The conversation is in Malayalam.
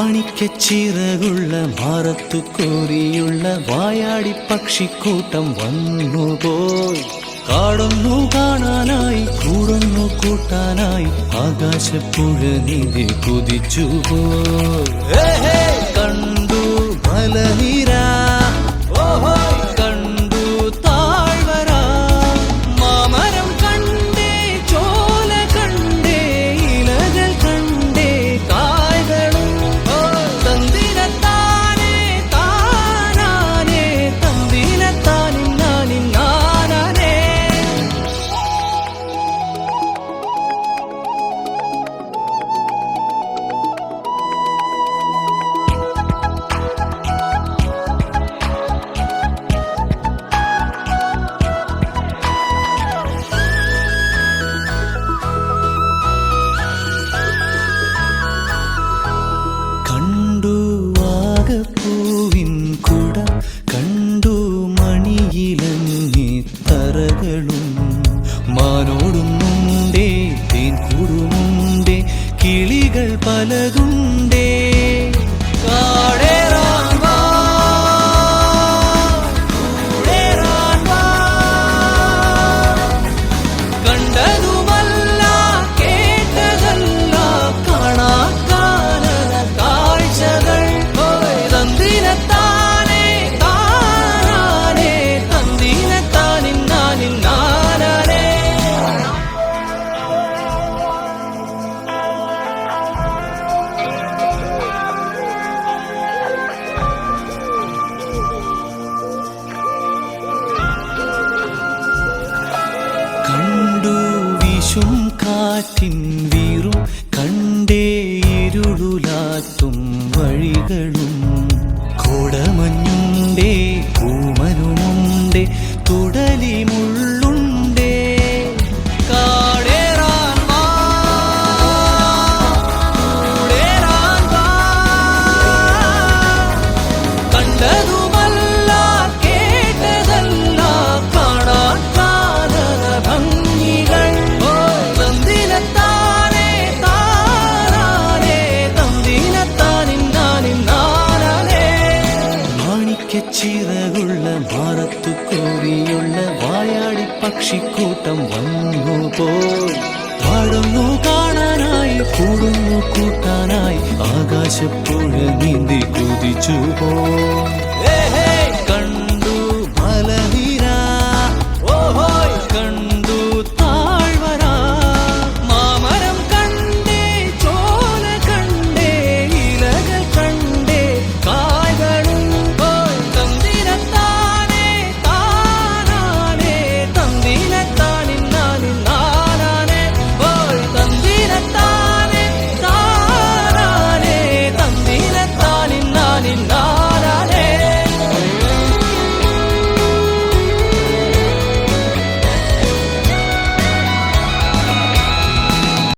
മാണിക്കച്ചിറകുള്ള മാറത്തു കോരിയുള്ള വായാടി പക്ഷിക്കൂട്ടം വന്നുപോയി. കാടൊന്നു കാണാനായി കൂടൊന്നു കൂട്ടാനായി ആകാശപ്പുഴ നീന്തി കുതിച്ചുപോയി. കണ്ടു മലനിര, കണ്ടു താഴ്വര, മാമരം കണ്ടേ, ചോല കണ്ടേ, ഇലകൾ കണ്ടേ, കായ്കളും തന്തിരത്താനേ താനാനേ, തന്തിരത്താനിന്നാനിന്നാനേ. കണ്ടു വാഗപ്പൂവിൻ കുട, കണ്ടു മണിയിലങ്ങി തറകളും, മാനോടുമുണ്ടേ തേൻകൂടുമുണ്ടേ, കിളികൾ പലതുണ്ടേ. കാടേറാൻ വാ, കൂടേറാൻ വാ, കണ്ടതുമല്ല കേട്ടതല്ല കാണാക്കാനന കാഴ്ചകൾ. തന്തിരത്താനേ താനാനേ, തന്തിരത്താനിന്നാനിന്നാനേ. കണ്ടു വീശും കാറ്റിൻ വീറും, കണ്ടേ ഇരുളുലാത്തും വഴികളും, കോടമഞ്ഞുണ്ടേ കൂമനുമുണ്ടേ, തുടലി മുള്ളുണ്ടേ. കാടേറാൻ വാ, കൂടേറാൻ വാ, കണ്ടതുമല്ല കേട്ടതല്ല കാണാക്കാനന ഭംഗികൾ. തന്തിരത്താനേ താനാനേ, തന്തിരത്താനിന്നാനിന്നാനേ. മാണിക്കച്ചിറകുള്ള മാറത്തു കോരിയുള്ള വായാടി പക്ഷിക്കൂട്ടം വന്നുപോയി. പാടുന്നു കാണാനായി കൂടുന്നു കൂട്ടാനായി ആകാശപ്പുഴ നീന്തി കുതിച്ചുപോയി.